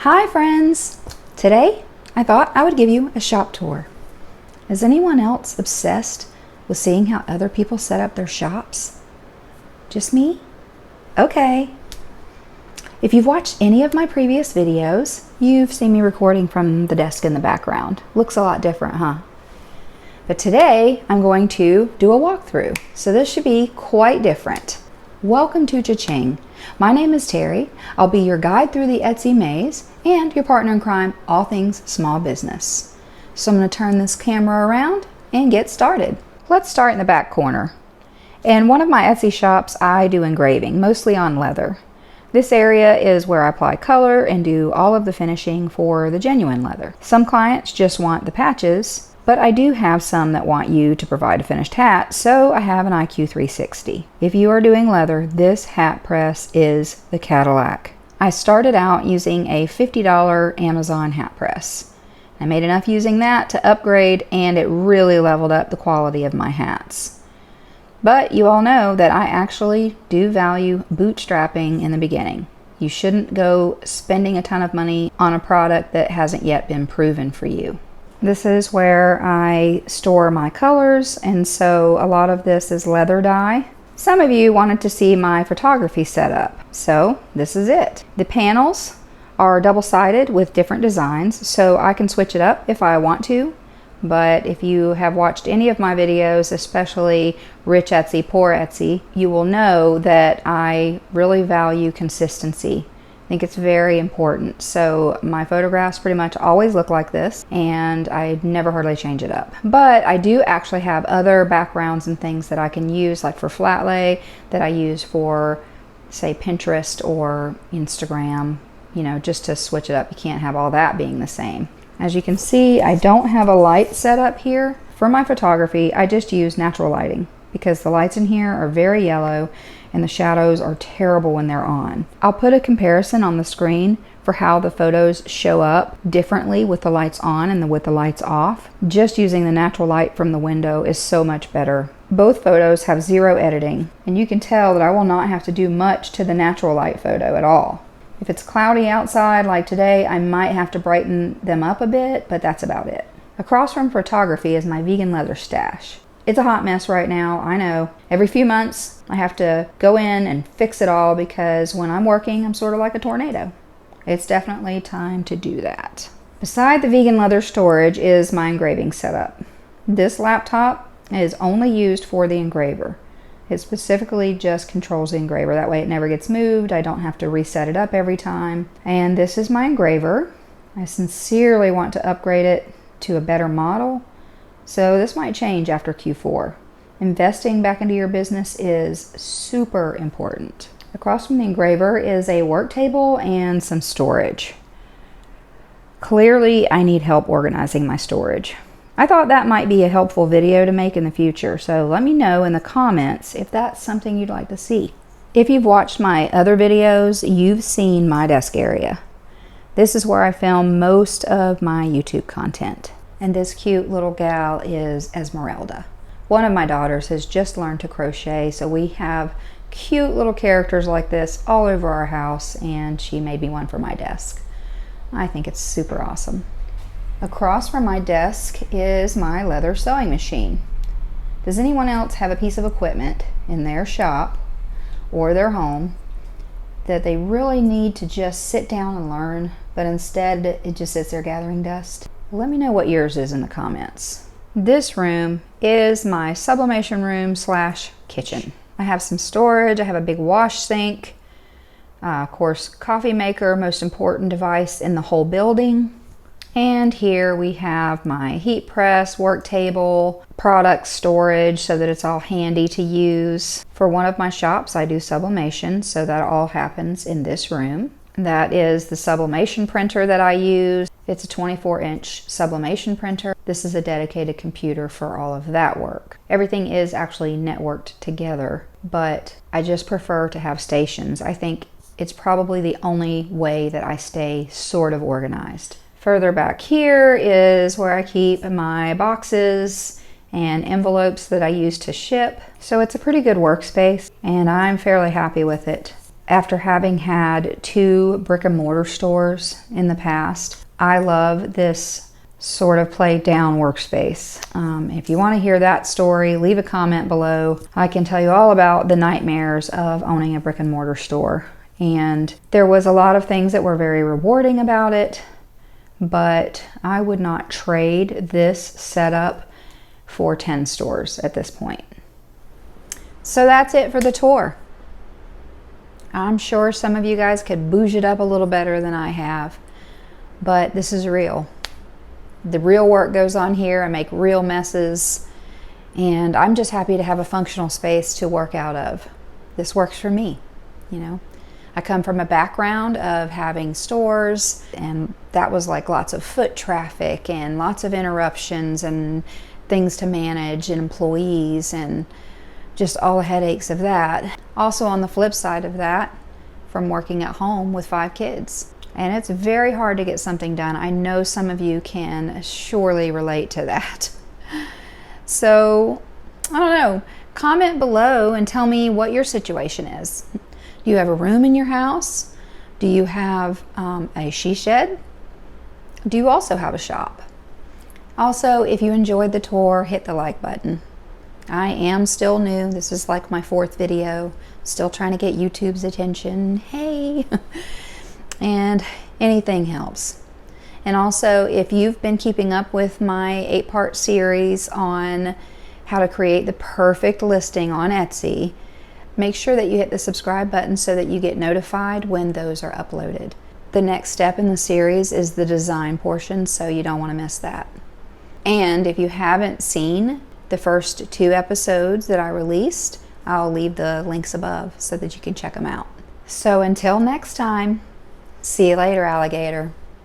Hi friends! Today I thought I would give you a shop tour. Is anyone else obsessed with seeing how other people set up their shops? Just me? Okay. If you've watched any of my previous videos, you've seen me recording from the desk in the background. Looks a lot different, huh? But today I'm going to do a walkthrough, so this should be quite different. Welcome to Cha-Ching. My name is Terry. I'll be your guide through the Etsy maze and your partner in crime, all things small business. So I'm going to turn this camera around and get started. Let's start in the back corner. In one of my Etsy shops, I do engraving, mostly on leather. This area is where I apply color and do all of the finishing for the genuine leather. Some clients just want the patches, but I do have some that want you to provide a finished hat, so I have an IQ 360. If you are doing leather, this hat press is the Cadillac. I started out using a $50 Amazon hat press. I made enough using that to upgrade, and it really leveled up the quality of my hats. But you all know that I actually do value bootstrapping in the beginning. You shouldn't go spending a ton of money on a product that hasn't yet been proven for you. This is where I store my colors, and so a lot of this is leather dye. Some of you wanted to see my photography setup, so this is it. The panels are double-sided with different designs, so I can switch it up if I want to. But if you have watched any of my videos, especially Rich Etsy, Poor Etsy, you will know that I really value consistency. I think it's very important. So my photographs pretty much always look like this, and I never hardly change it up. But I do actually have other backgrounds and things that I can use, like for flat lay, that I use for, say, Pinterest or Instagram, you know, just to switch it up. You can't have all that being the same. As you can see, I don't have a light set up here. For my photography, I just use natural lighting because the lights in here are very yellow and the shadows are terrible when they're on. I'll put a comparison on the screen for how the photos show up differently with the lights on and with the lights off. Just using the natural light from the window is so much better. Both photos have zero editing, and you can tell that I will not have to do much to the natural light photo at all. If it's cloudy outside like today, I might have to brighten them up a bit, but that's about it. Across from photography is my vegan leather stash. It's a hot mess right now, I know. Every few months, I have to go in and fix it all because when I'm working, I'm sort of like a tornado. It's definitely time to do that. Beside the vegan leather storage is my engraving setup. This laptop is only used for the engraver. It specifically just controls the engraver. That way it never gets moved. I don't have to reset it up every time. And this is my engraver. I sincerely want to upgrade it to a better model. So this might change after Q4. Investing back into your business is super important. Across from the engraver is a work table and some storage. Clearly, I need help organizing my storage. I thought that might be a helpful video to make in the future, so let me know in the comments if that's something you'd like to see. If you've watched my other videos, you've seen my desk area. This is where I film most of my YouTube content. And this cute little gal is Esmeralda. One of my daughters has just learned to crochet, so we have cute little characters like this all over our house, and she made me one for my desk. I think it's super awesome. Across from my desk is my leather sewing machine. Does anyone else have a piece of equipment in their shop or their home that they really need to just sit down and learn, but instead it just sits there gathering dust? Let me know what yours is in the comments. This room is my sublimation room / kitchen. I have some storage. I have a big wash sink. Of course, coffee maker, most important device in the whole building. And here we have my heat press, work table, product storage so that it's all handy to use. For one of my shops, I do sublimation, so that all happens in this room. That is the sublimation printer that I use. It's a 24-inch sublimation printer. This is a dedicated computer for all of that work. Everything is actually networked together, but I just prefer to have stations. I think it's probably the only way that I stay sort of organized. Further back here is where I keep my boxes and envelopes that I use to ship. So it's a pretty good workspace, and I'm fairly happy with it. After having had 2 brick and mortar stores in the past, I love this sort of play down workspace. If you want to hear that story, leave a comment below. I can tell you all about the nightmares of owning a brick and mortar store. And there was a lot of things that were very rewarding about it, but I would not trade this setup for 10 stores at this point. So that's it for the tour. I'm sure some of you guys could bouge it up a little better than I have, but this is real. The real work goes on here. I make real messes, and I'm just happy to have a functional space to work out of. This works for me, you know. I come from a background of having stores, and that was like lots of foot traffic and lots of interruptions and things to manage and employees and just all the headaches of that. Also, on the flip side of that, from working at home with 5 kids. And it's very hard to get something done. I know some of you can surely relate to that. So, I don't know. Comment below and tell me what your situation is. Do you have a room in your house? Do you have a she shed? Do you also have a shop? Also, if you enjoyed the tour, hit the like button. I am still new. This is like my 4th video. Still trying to get YouTube's attention. Hey! And anything helps. And also, if you've been keeping up with my 8-part series on how to create the perfect listing on Etsy, make sure that you hit the subscribe button so that you get notified when those are uploaded. The next step in the series is the design portion, so you don't want to miss that. And if you haven't seen the first 2 episodes that I released, I'll leave the links above so that you can check them out. So until next time, see you later, alligator.